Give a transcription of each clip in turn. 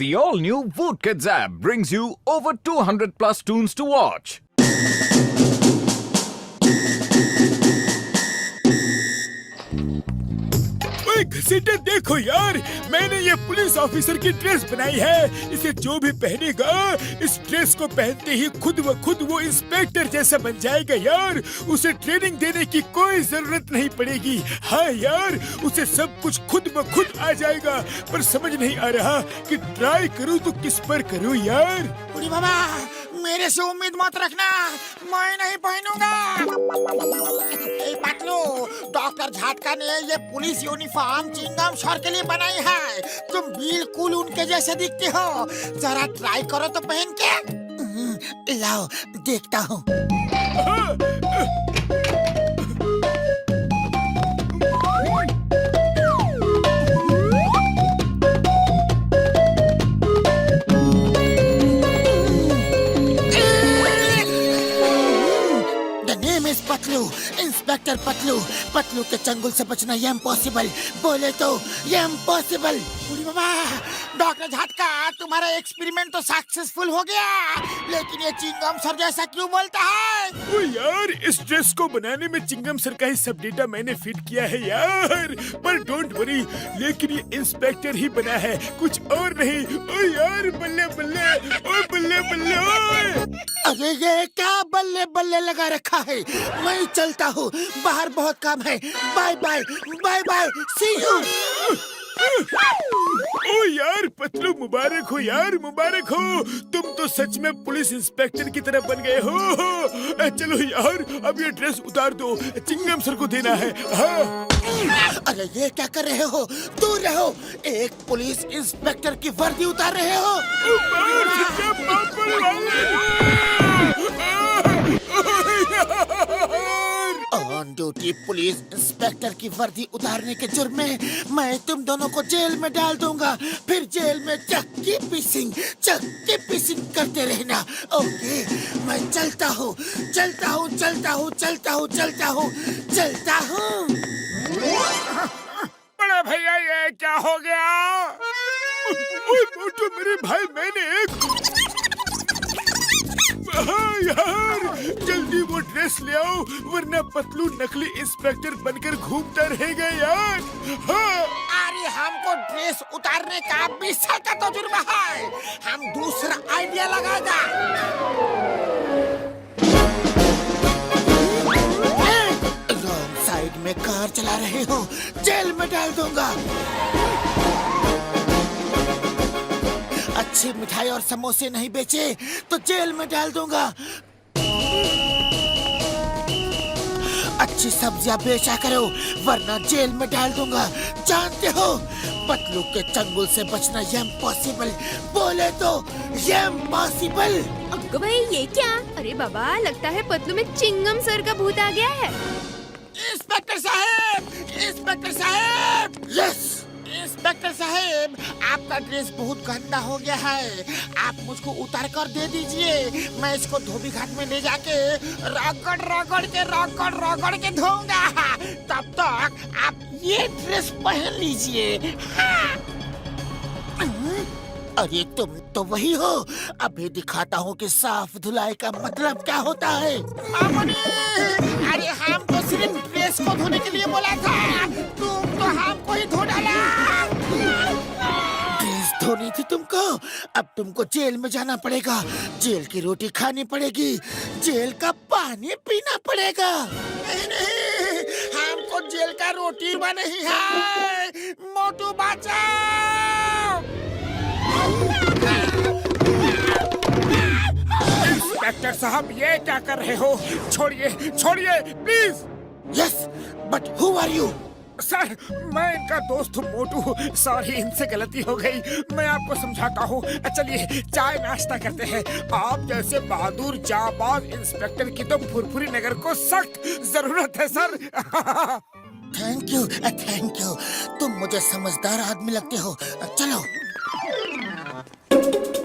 The all-new Voot Kids app brings you over 200 plus tunes to watch. ओए घसीटे देखो यार, मैंने ये पुलिस ऑफिसर की ड्रेस बनाई है। इसे जो भी पहनेगा, इस ड्रेस को पहनते ही खुद वो इंस्पेक्टर जैसा बन जाएगा यार। उसे ट्रेनिंग देने की कोई जरूरत नहीं पड़ेगी। हाँ यार, उसे सब कुछ खुद ब खुद आ जाएगा। पर समझ नहीं आ रहा कि ट्राई करूँ तो किस पर करूँ यार। बुढ़ी बाबा, मेरे से उम्मीद मत रखना, मैं नहीं पहनूंगा। पतलू, डॉक्टर झाटका ने ये पुलिस यूनिफॉर्म चिंगम सर के लिए बनाई है। तुम बिल्कुल उनके जैसे दिखते हो। जरा ट्राई करो तो पहन के। लाओ देखता हूँ। पतलू, इंस्पेक्टर पतलू। पतलू के चंगुल से बचना ये इम्पॉसिबल, बोले तो ये इम्पॉसिबल। बुढ़ी बाबा, डॉक्टर झटका, तुम्हारा एक्सपेरिमेंट तो सक्सेसफुल हो गया, लेकिन ये चिंगम सर जैसा क्यों बोलता है? ओ यार, इस ड्रेस को बनाने में चिंगम सर का ही सब डेटा मैंने फिट किया है यार। पर डोंट वरी, लेकिन ये इंस्पेक्टर ही बना है, कुछ और नहीं। ओ यार, बल्ले बल्ले, ओ बल्ले बल्ले, ओए। अरे ये क्या बल्ले बल्ले लगा रखा है? मैं चलता हूँ, बाहर बहुत काम है। Bye bye, bye bye, see you. ओ यार पतलू, मुबारक हो यार, मुबारक हो। तुम तो सच में पुलिस इंस्पेक्टर की तरह बन गए हो। चलो यार, अब ये ड्रेस उतार दो, चिंगम सर को देना है। हाँ। अरे ये क्या कर रहे हो? दूर रहो। एक पुलिस इंस्पेक्टर की वर्दी उतार रहे हो। ऑन ड्यूटी पुलिस इंस्पेक्टर की वर्दी उतारने के जुर्म में मैं तुम दोनों को जेल में डाल दूंगा। फिर जेल में चक्की पीसिंग करते रहना। ओके, मैं चलता हूँ। बड़ा भैया, ये क्या हो गया? ओए मोटू मेरे भाई, मैंने एक हाँ यार, जल्दी वो ड्रेस ले आओ, वरना पतलू नकली इंस्पेक्टर बनकर घूमता रहेगा यार। हाँ। अरे हमको ड्रेस उतारने का 20 साल का तजुर्बा है, हम दूसरा आइडिया लगाएगा। रॉन्ग साइड में कार चला रहे हो, जेल में डाल दूंगा। अच्छी मिठाई और समोसे नहीं बेचे तो जेल में डाल दूंगा। अच्छी सब्जियां बेचा करो, वरना जेल में डाल दूंगा। जानते हो, पतलू के चंगुल से बचना ये इम्पॉसिबल, बोले तो ये इम्पॉसिबल। अग्गो भाई, ये क्या? अरे बाबा, लगता है पतलू में चिंगम सर का भूत आ गया है। इंस्पेक्टर साहब, यस इंस्पेक्टर साहब, आपका ड्रेस बहुत गंदा हो गया है। आप मुझको उतार कर दे दीजिए, मैं इसको धोबी घाट में ले जाके रगड़ के धोऊंगा। तब तक आप ये ड्रेस पहन लीजिए। हाँ। अरे तुम तो वही हो। अभी दिखाता हूँ कि साफ धुलाई का मतलब क्या होता है। मामूली, अरे हम तो सिर्फ ड्रेस को धोने के लिए बोला था, तुम तो हमको ही धो डाला। ड्रेस धोनी थी तुमको, अब तुमको जेल में जाना पड़ेगा। जेल की रोटी खानी पड़ेगी, जेल का पानी पीना पड़ेगा। नहीं, हमको जेल का रोटी नहीं है। मोटू बचाओ। इंस्पेक्टर साहब, ये क्या कर रहे हो? छोड़िए please. Yes, but who are you? Sir, मैं इनका दोस्त हूँ मोटू। सॉरी, इनसे गलती हो गई, मैं आपको समझाता हूँ। चलिए चाय नाश्ता करते हैं। आप जैसे बहादुर जाबाज इंस्पेक्टर की तो फुरफुरी नगर को सख्त जरूरत है सर। Thank you. तुम मुझे समझदार आदमी लगते हो। चलो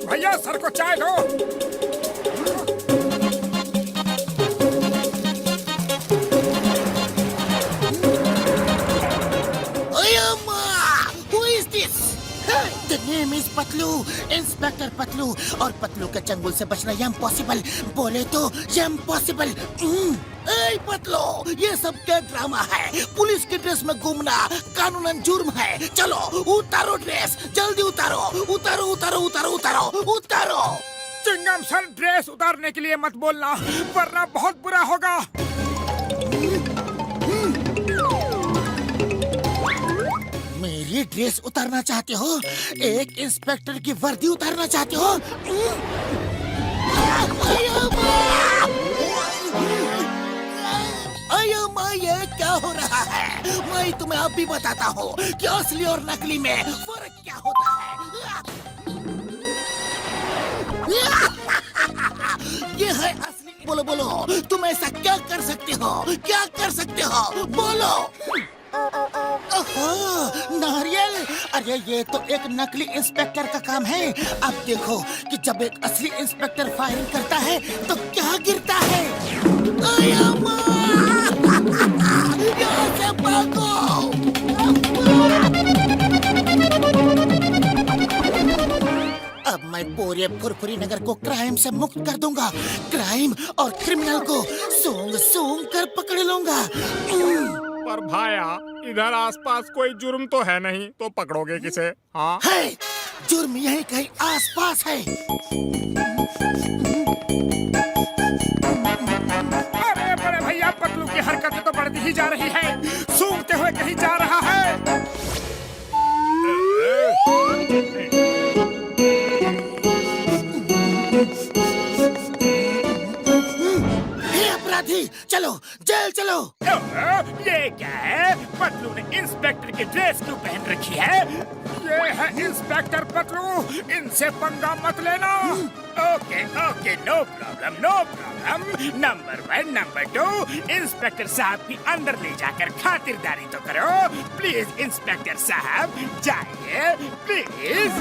भैया, सर को चाय दो। Who is this? The name is Patlu, inspector Patlu, और पतलू के चंगुल से बचना इम्पॉसिबल, बोले तो इम्पॉसिबल। ए पतलू, ये सब क्या ड्रामा है? पुलिस की ड्रेस में घूमना कानूनन जुर्म है। चलो उतारो ड्रेस, जल्दी उतारो, उतारो उतारो उतारो उतारो उतारो। चिंगम सर, ड्रेस उतारने के लिए मत बोलना, वरना बहुत बुरा होगा। मेरी ड्रेस उतारना चाहते हो? एक इंस्पेक्टर की वर्दी उतारना चाहते हो? अयो माँ, ये क्या हो रहा है? मैं तुम्हें अब भी बताता हूँ कि असली और नकली में फर्क क्या होता है। ये है असली। बोलो बोलो, तुम ऐसा क्या कर सकते हो? क्या कर सकते हो? बोलो। ओहो, नारियल! अरे ये तो एक नकली इंस्पेक्टर का काम है। अब देखो कि जब एक असली इंस्पेक्टर फायरिंग करता है तो क्या गिरता है। आया माँ! यहाँ से भागो! अब मैं पूरे फुरफुरी नगर को क्राइम से मुक्त कर दूंगा। क्राइम और क्रिमिनल को सूंघ सूंघ कर पकड़ लूंगा। पर भाया, इधर आसपास कोई जुर्म तो है नहीं, तो पकड़ोगे किसे? हाँ है, जुर्म यहीं कहीं आसपास है। अरे बड़े भैया, पतलू की हरकतें तो बढ़ती ही जा रही है, सूंघते हुए कहीं जा रहा है। अपराधी, चलो जेल चलो। ये क्या है? पतलू ने इंस्पेक्टर की ड्रेस क्यों पहन रखी है? ये है इंस्पेक्टर पतलू, इनसे पंगा मत लेना। Okay okay, no problem no problem. Number 1, number 2, inspector साहब की अंदर ले जाकर खातिरदारी तो करो। प्लीज इंस्पेक्टर साहब, जाइए प्लीज।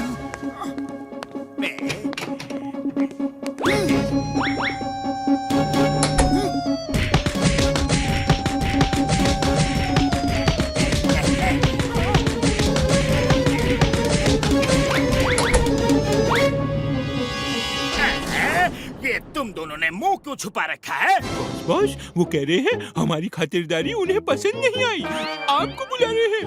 ये तुम दोनों ने मुंह क्यों छुपा रखा है? बॉस, वो कह रहे हैं हमारी खातिरदारी उन्हें पसंद नहीं आई, आपको बुला रहे हैं।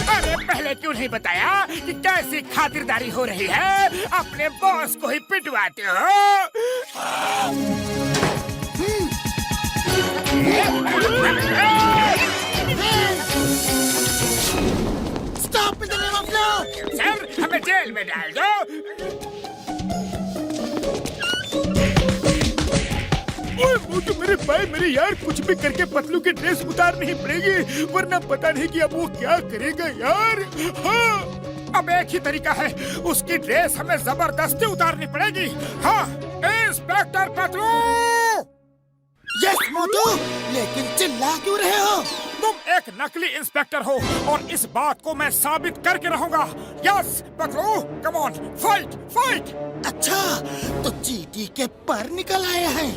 अरे पहले क्यों नहीं बताया कि कैसी खातिरदारी हो रही है? अपने बॉस को ही पिटवाते हो। Stop in the name of law! Sir, हमें जेल में डाल दो। ओए मोटू मेरे भाई, मेरे यार, कुछ भी करके पतलू की ड्रेस उतारनी ही पड़ेगी, वरना पता नहीं कि अब वो क्या करेगा यार। हाँ, अब एक ही तरीका है, उसकी ड्रेस हमें जबरदस्ती उतारनी पड़ेगी। हाँ, इंस्पेक्टर पतलू। यस मोटू, लेकिन चिल्ला क्यों रहे हो? तुम एक नकली इंस्पेक्टर हो और इस बात को मैं साबित करके रहूंगा। Yes Patlu, come on, fight fight. अच्छा, तो चींटी के पर निकल आए हैं।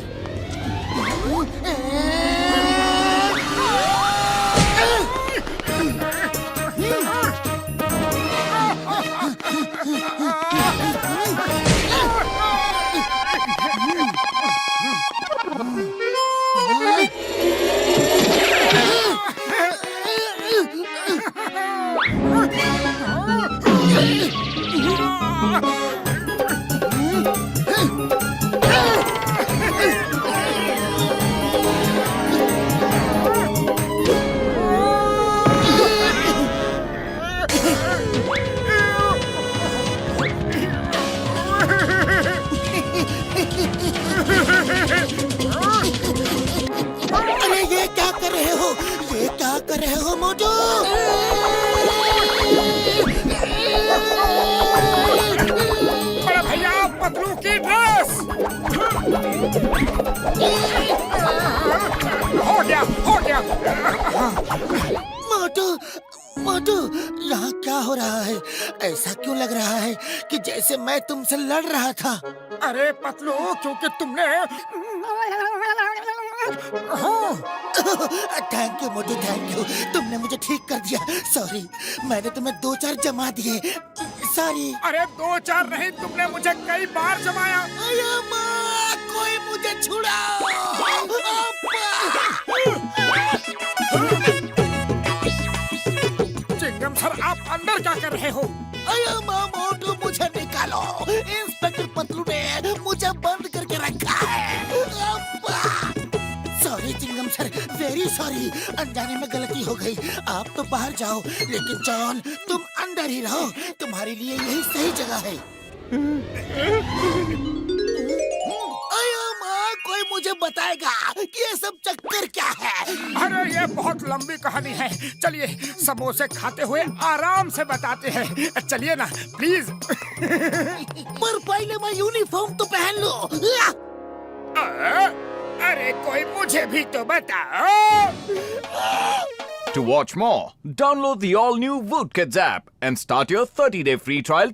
अरे ये क्या कर रहे हो? ये क्या कर रहे हो मोटू? बड़े भैया, पतलू की ड्रेस। हो गया हो गया। मोटू मोटू, यहाँ क्या हो रहा है? ऐसा क्यों लग रहा है कि जैसे मैं तुमसे लड़ रहा था? अरे पतलू, क्योंकि तुमने thank you Motu, thank you. तुमने मुझे ठीक कर दिया। सॉरी, मैंने तुम्हें 2-4 जमा दिए। सॉरी। अरे 2-4 नहीं, तुमने मुझे कई बार जमाया। अरे माँ, कोई मुझे छुड़ाओ। चिंगम सर, आप अंदर क्या कर रहे हो? अरे माँ मोटू, मुझे निकालो। इंस्पेक्टर पतलू ने मुझे बंद करके रखा है। Sorry Chingam sir, very sorry. अनजाने में गलती हो गई। आप तो बाहर जाओ, लेकिन जॉन तुम अंदर ही रहो। तुम्हारे लिए यही सही जगह है। अरे माँ, कोई मुझे बताएगा कि ये सब चक्कर क्या है? अरे ये बहुत लंबी कहानी है। चलिए समोसे खाते हुए आराम से बताते हैं। चलिए ना प्लीज। पर पहले मैं यूनिफॉर्म तो पहन लूं। अरे कोई मुझे भी तो बताओ। To watch more, download the all-new Woot Kids app and start your 30-day free trial